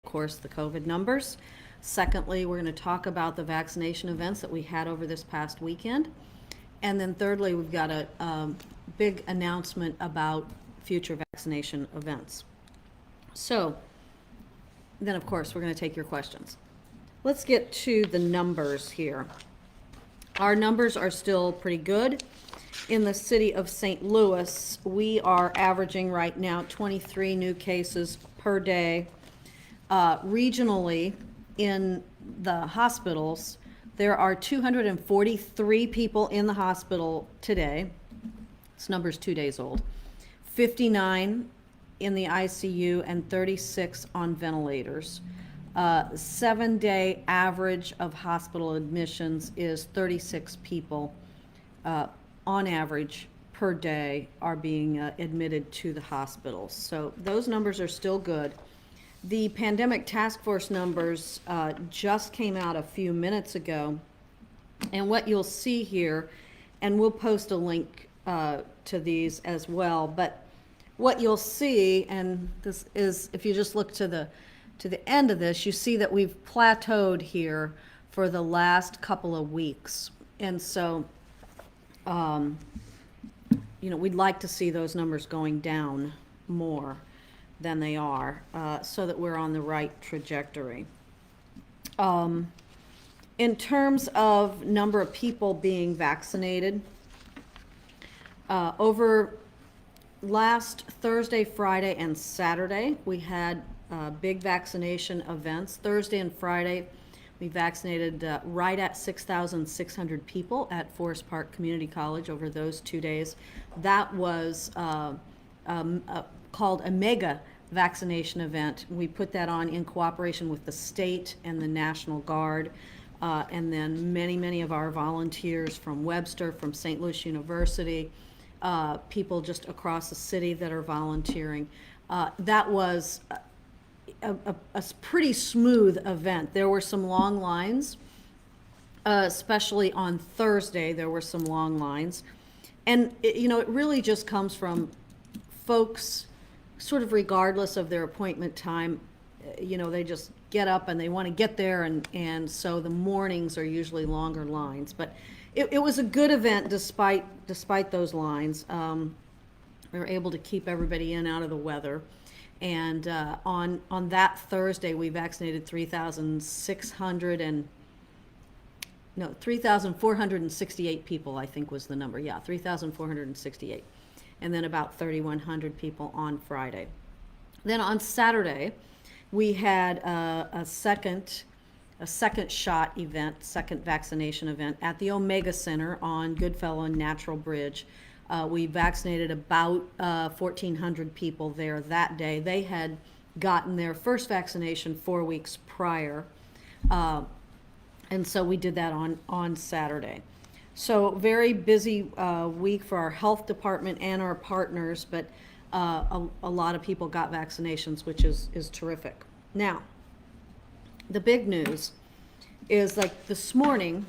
course, the COVID numbers. Secondly, we're going to talk about the vaccination events that we had over this past weekend. And then thirdly, we've got a big announcement about future vaccination events. So then, of course, we're going to take your questions. Let's get to the numbers here. Our numbers are still pretty good. In the city of St. Louis, we are averaging right now 23 new cases per day. Regionally, in the hospitals, there are 243 people in the hospital today. This number's 2 days old. 59 in the ICU and 36 on ventilators. 7-day average of hospital admissions is 36 people on average per day are being admitted to the hospitals. So those numbers are still good. The pandemic task force numbers just came out a few minutes ago, and what you'll see here, and we'll post a link to these as well, but what you'll see, and this is, if you just look to the end of this, you see that we've plateaued here for the last couple of weeks. And so, we'd like to see those numbers going down more than they are, so that we're on the right trajectory. In terms of number of people being vaccinated, over last Thursday, Friday, and Saturday, we had big vaccination events. Thursday and Friday, we vaccinated right at 6,600 people at Forest Park Community College over those 2 days. That was called a mega vaccination event. We put that on in cooperation with the state and the National Guard, and then many of our volunteers from Webster, from St. Louis University, people just across the city that are volunteering. That was a pretty smooth event. There were some long lines, especially on Thursday. There were some long lines, and it really just comes from folks, sort of regardless of their appointment time. They just get up and they want to get there, and so the mornings are usually longer lines. But it was a good event despite those lines. We were able to keep everybody in out of the weather. And on that Thursday, we vaccinated 3,468 people, I think was the number. Yeah, 3,468. And then about 3,100 people on Friday. Then on Saturday, we had a second shot event, second vaccination event at the Omega Center on Goodfellow and Natural Bridge. We vaccinated about 1,400 people there that day. They had gotten their first vaccination 4 weeks prior, and so we did that on Saturday. So very busy week for our health department and our partners, but a lot of people got vaccinations, which is terrific. Now, the big news is, like this morning,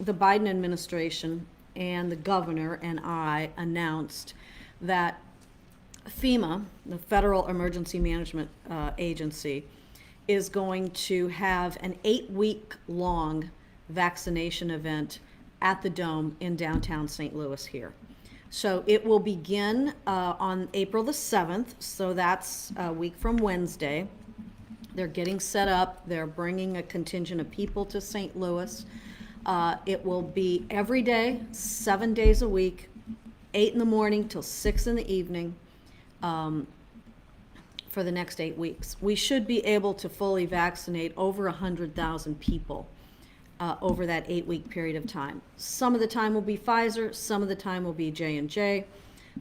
the Biden administration and the governor and I announced that FEMA, the Federal Emergency Management Agency, is going to have an 8-week long vaccination event at the Dome in downtown St. Louis here. So it will begin on April the 7th, so that's a week from Wednesday. They're getting set up. They're bringing a contingent of people to St. Louis. It will be every day, 7 days a week, 8 in the morning till 6 in the evening, for the next 8 weeks. We should be able to fully vaccinate over 100,000 people over that 8-week period of time. Some of the time will be Pfizer, some of the time will be J&J.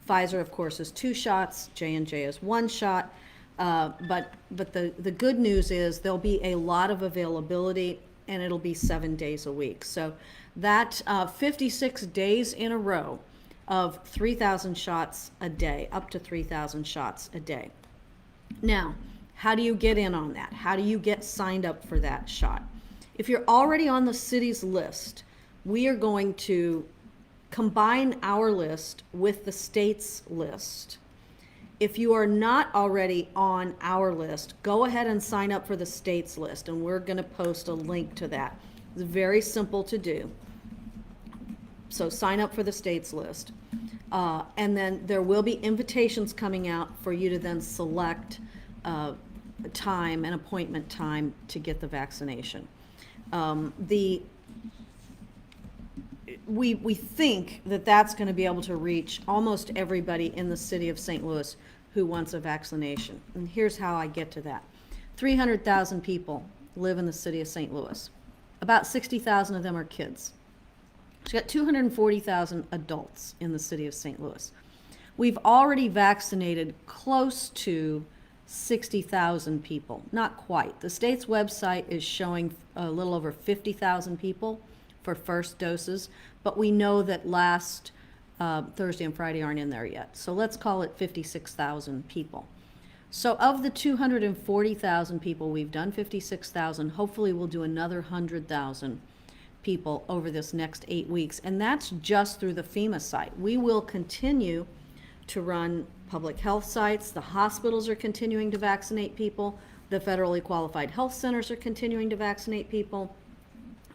Pfizer, of course, is 2 shots, J&J is 1 shot. But the good news is there'll be a lot of availability, and it'll be 7 days a week. So that 56 days in a row of 3,000 shots a day, up to 3,000 shots a day. Now, how do you get in on that? How do you get signed up for that shot? If you're already on the city's list, we are going to combine our list with the state's list. If you are not already on our list, go ahead and sign up for the state's list, and we're going to post a link to that. It's very simple to do. So sign up for the state's list. And then there will be invitations coming out for you to then select time, an appointment time to get the vaccination. We think that that's going to be able to reach almost everybody in the city of St. Louis who wants a vaccination. And here's how I get to that. 300,000 people live in the city of St. Louis. About 60,000 of them are kids. We've got 240,000 adults in the city of St. Louis. We've already vaccinated close to 60,000 people, not quite. The state's website is showing a little over 50,000 people for first doses, but we know that last Thursday and Friday aren't in there yet. So let's call it 56,000 people. So of the 240,000 people, we've done 56,000. Hopefully we'll do another 100,000 people over this next 8 weeks. And that's just through the FEMA site. We will continue to run public health sites. The hospitals are continuing to vaccinate people. The federally qualified health centers are continuing to vaccinate people.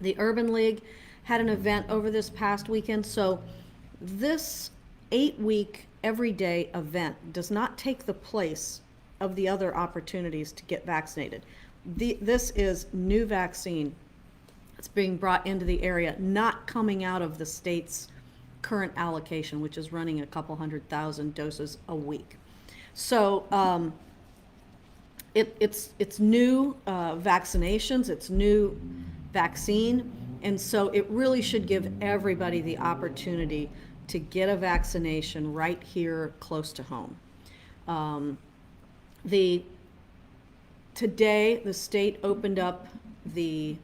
The Urban League had an event over this past weekend. So this 8-week, everyday event does not take the place of the other opportunities to get vaccinated. This is new vaccine. It's being brought into the area, not coming out of the state's current allocation, which is running a couple 100,000 doses a week. So it's new vaccinations, it's new vaccine, and so it really should give everybody the opportunity to get a vaccination right here close to home. Today, the state opened up the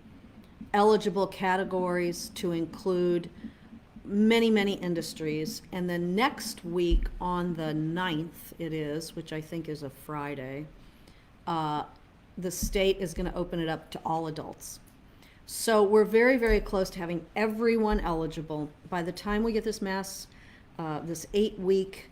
eligible categories to include many, many industries. And then next week on the 9th, it is, which I think is a Friday, the state is going to open it up to all adults. So we're very, very close to having everyone eligible. By the time we get this this 8-week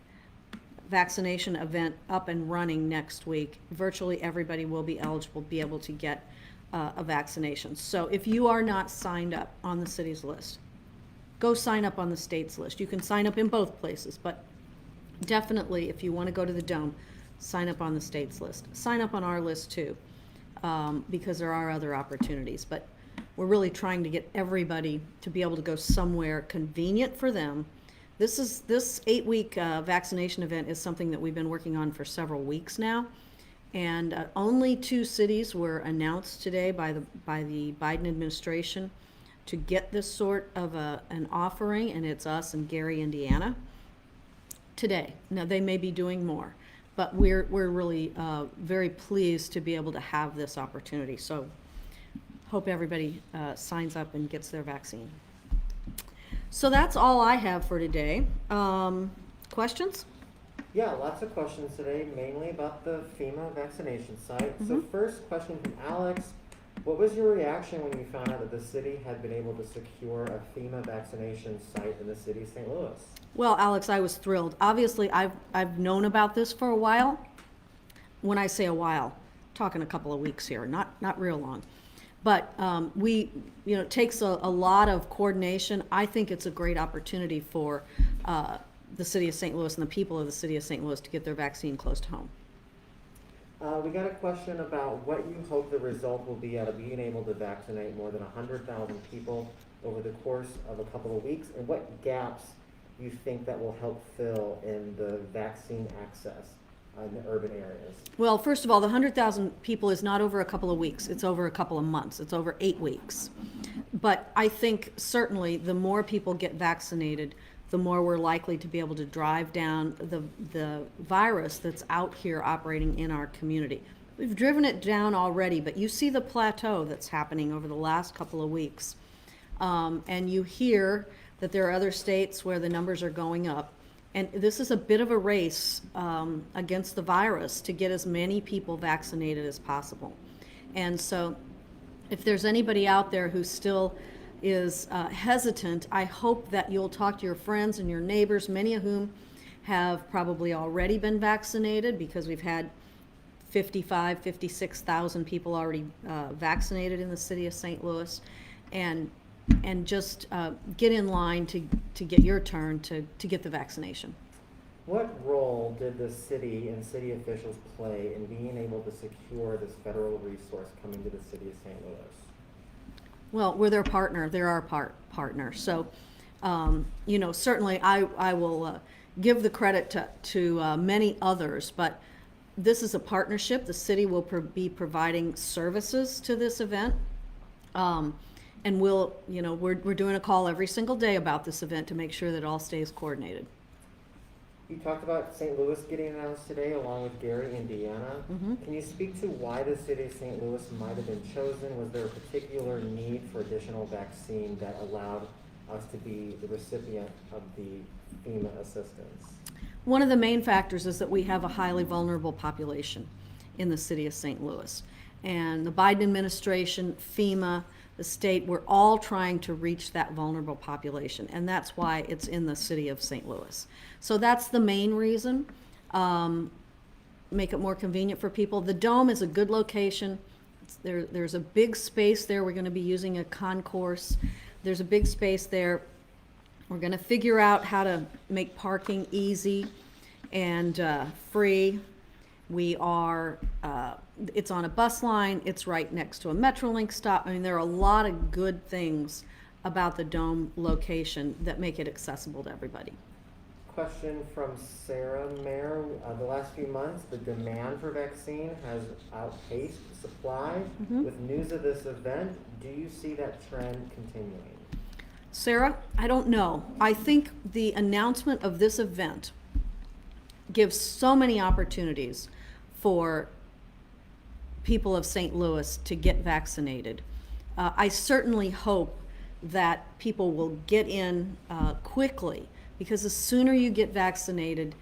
vaccination event up and running next week, virtually everybody will be eligible, be able to get a vaccination. So if you are not signed up on the city's list, go sign up on the state's list. You can sign up in both places, but definitely if you want to go to the Dome, sign up on the state's list. Sign up on our list too, because there are other opportunities. But we're really trying to get everybody to be able to go somewhere convenient for them. This 8-week vaccination event is something that we've been working on for several weeks now. And only 2 cities were announced today by the Biden administration to get this sort of an offering, and it's us and Gary, Indiana, today. Now, they may be doing more, but we're really very pleased to be able to have this opportunity. So hope everybody signs up and gets their vaccine. So that's all I have for today. Questions? Yeah, lots of questions today, mainly about the FEMA vaccination site. So first question from Alex. What was your reaction when you found out that the city had been able to secure a FEMA vaccination site in the city of St. Louis? Well, Alex, I was thrilled. Obviously, I've known about this for a while. When I say a while, talking a couple of weeks here, not real long. But it takes a lot of coordination. I think it's a great opportunity for the city of St. Louis and the people of the city of St. Louis to get their vaccine close to home. We got a question about what you hope the result will be out of being able to vaccinate more than 100,000 people over the course of a couple of weeks, and what gaps you think that will help fill in the vaccine access in the urban areas. Well, first of all, the 100,000 people is not over a couple of weeks. It's over a couple of months. It's over 8 weeks. But I think certainly the more people get vaccinated, the more we're likely to be able to drive down the virus that's out here operating in our community. We've driven it down already, but you see the plateau that's happening over the last couple of weeks. And you hear that there are other states where the numbers are going up. And this is a bit of a race against the virus to get as many people vaccinated as possible. And so if there's anybody out there who still is hesitant, I hope that you'll talk to your friends and your neighbors, many of whom have probably already been vaccinated because we've had 56,000 people already vaccinated in the city of St. Louis. And just get in line to get your turn to get the vaccination. What role did the city and city officials play in being able to secure this federal resource coming to the city of St. Louis? Well, we're their partner. They're our partner. So, certainly I will give the credit to many others, but this is a partnership. The city will be providing services to this event. And we're doing a call every single day about this event to make sure that it all stays coordinated. You talked about St. Louis getting announced today along with Gary, Indiana. Mm-hmm. Can you speak to why the city of St. Louis might have been chosen? Was there a particular need for additional vaccine that allowed us to be the recipient of the FEMA assistance? One of the main factors is that we have a highly vulnerable population in the city of St. Louis. And the Biden administration, FEMA, the state, we're all trying to reach that vulnerable population. And that's why it's in the city of St. Louis. So that's the main reason. Make it more convenient for people. The Dome is a good location. There's a big space there. We're going to be using a concourse. There's a big space there. We're going to figure out how to make parking easy and free. It's on a bus line. It's right next to a Metrolink stop. I mean, there are a lot of good things about the Dome location that make it accessible to everybody. Question from Sarah, Mayor. The last few months, the demand for vaccine has outpaced supply. Mm-hmm. With news of this event, do you see that trend continuing? Sarah, I don't know. I think the announcement of this event gives so many opportunities for people of St. Louis to get vaccinated. I certainly hope that people will get in quickly, because the sooner you get vaccinated,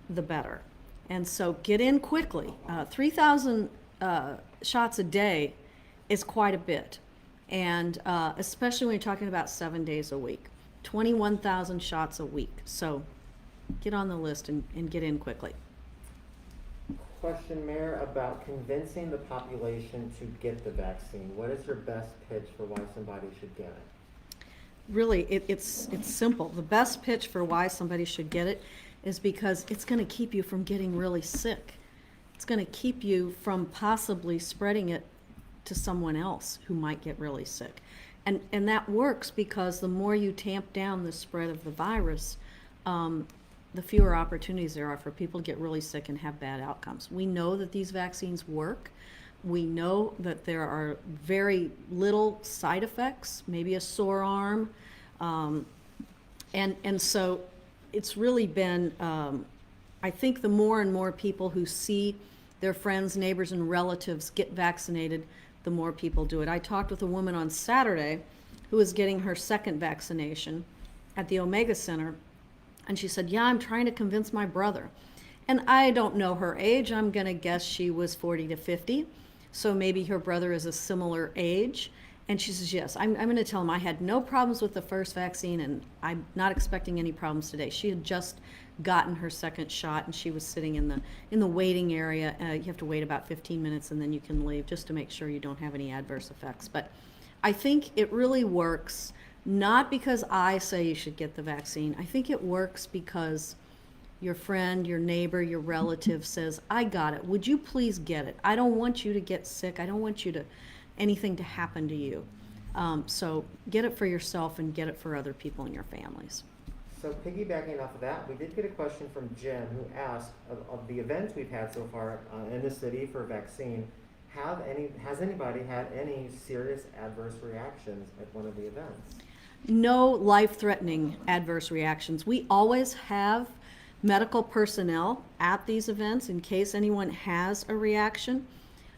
the better. And so get in quickly. 3,000 shots a day is quite a bit. And especially when you're talking about 7 days a week, 21,000 shots a week. So get on the list and get in quickly. Question, Mayor, about convincing the population to get the vaccine. What is your best pitch for why somebody should get it? Really, it's simple. The best pitch for why somebody should get it is because it's going to keep you from getting really sick. It's going to keep you from possibly spreading it to someone else who might get really sick. And that works because the more you tamp down the spread of the virus, the fewer opportunities there are for people to get really sick and have bad outcomes. We know that these vaccines work. We know that there are very little side effects, maybe a sore arm. And so it's really been, I think the more and more people who see their friends, neighbors, and relatives get vaccinated, the more people do it. I talked with a woman on Saturday who was getting her second vaccination at the Omega Center, and she said, yeah, I'm trying to convince my brother. And I don't know her age. I'm going to guess she was 40 to 50. So maybe her brother is a similar age. And she says, yes, I'm going to tell him I had no problems with the first vaccine and I'm not expecting any problems today. She had just gotten her second shot and she was sitting in the waiting area. You have to wait about 15 minutes and then you can leave just to make sure you don't have any adverse effects. But I think it really works, not because I say you should get the vaccine. I think it works because your friend, your neighbor, your relative says, I got it. Would you please get it? I don't want you to get sick. I don't want anything to happen to you. So get it for yourself and get it for other people in your families. So piggybacking off of that, we did get a question from Jim who asked, of the events we've had so far in the city for vaccine, has anybody had any serious adverse reactions at one of the events? No life-threatening adverse reactions. We always have medical personnel at these events in case anyone has a reaction.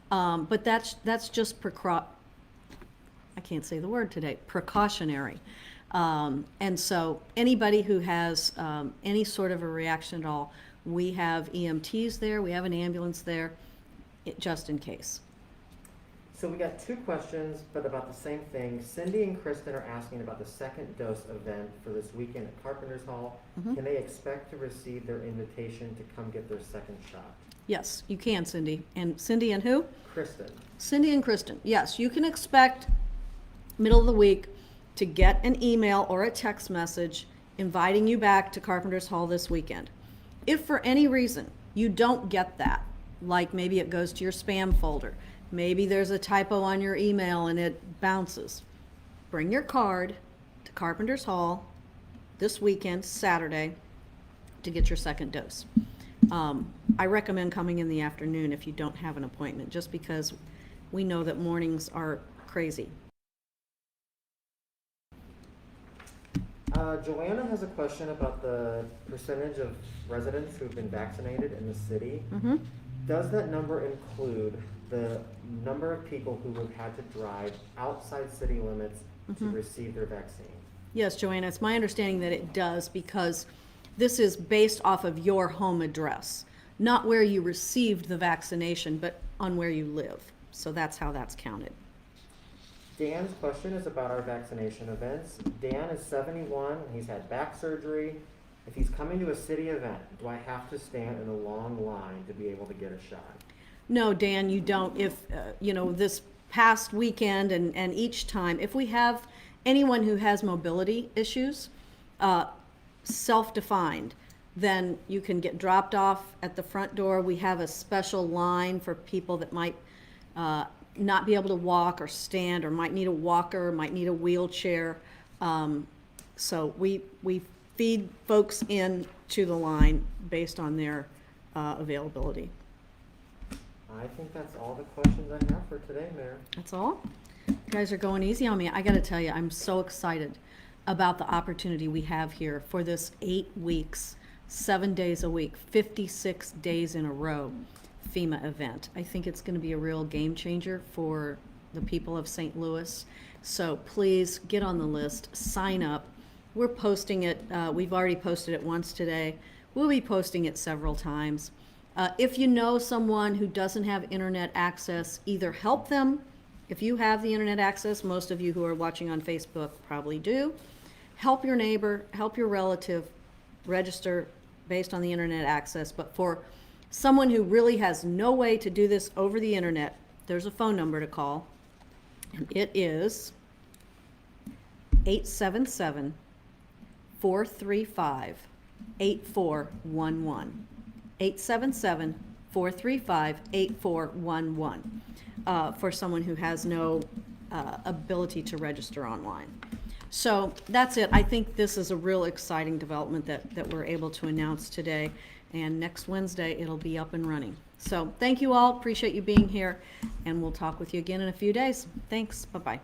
But that's just I can't say the word today, precautionary. And so anybody who has any sort of a reaction at all, we have EMTs there, we have an ambulance there, just in case. So we got two questions, but about the same thing. Cindy and Kristen are asking about the second dose event for this weekend at Carpenter's Hall. Mhm. Can they expect to receive their invitation to come get their second shot? Yes, you can, Cindy. And Cindy and who? Kristen. Cindy and Kristen. Yes, you can expect middle of the week to get an email or a text message inviting you back to Carpenter's Hall this weekend. If for any reason you don't get that, like maybe it goes to your spam folder, maybe there's a typo on your email and it bounces, bring your card to Carpenter's Hall this weekend, Saturday, to get your second dose. I recommend coming in the afternoon if you don't have an appointment, just because we know that mornings are crazy. Joanna has a question about the percentage of residents who've been vaccinated in the city. Mm-hmm. Does that number include the number of people who have had to drive outside city limits to receive their vaccine? Yes, Joanna, it's my understanding that it does, because this is based off of your home address, not where you received the vaccination, but on where you live. So that's how that's counted. Dan's question is about our vaccination events. Dan is 71, he's had back surgery. If he's coming to a city event, do I have to stand in a long line to be able to get a shot? No, Dan, you don't. If, this past weekend and each time, if we have anyone who has mobility issues, self-defined, then you can get dropped off at the front door. We have a special line for people that might not be able to walk or stand, or might need a walker, might need a wheelchair. So we feed folks in to the line based on their availability. I think that's all the questions I have for today, Mayor. That's all? You guys are going easy on me. I gotta tell you, I'm so excited about the opportunity we have here for this 8 weeks, 7 days a week, 56 days in a row FEMA event. I think it's gonna be a real game changer for the people of St. Louis. So please get on the list, sign up. We're posting it, we've already posted it once today. We'll be posting it several times. If you know someone who doesn't have internet access, either help them. If you have the internet access, most of you who are watching on Facebook probably do. Help your neighbor, help your relative register based on the internet access. But for someone who really has no way to do this over the internet, there's a phone number to call. And it is 877-435-8411. 877-435-8411 for someone who has no ability to register online. So that's it. I think this is a real exciting development that we're able to announce today. And next Wednesday, it'll be up and running. So thank you all. Appreciate you being here. And we'll talk with you again in a few days. Thanks. Bye-bye.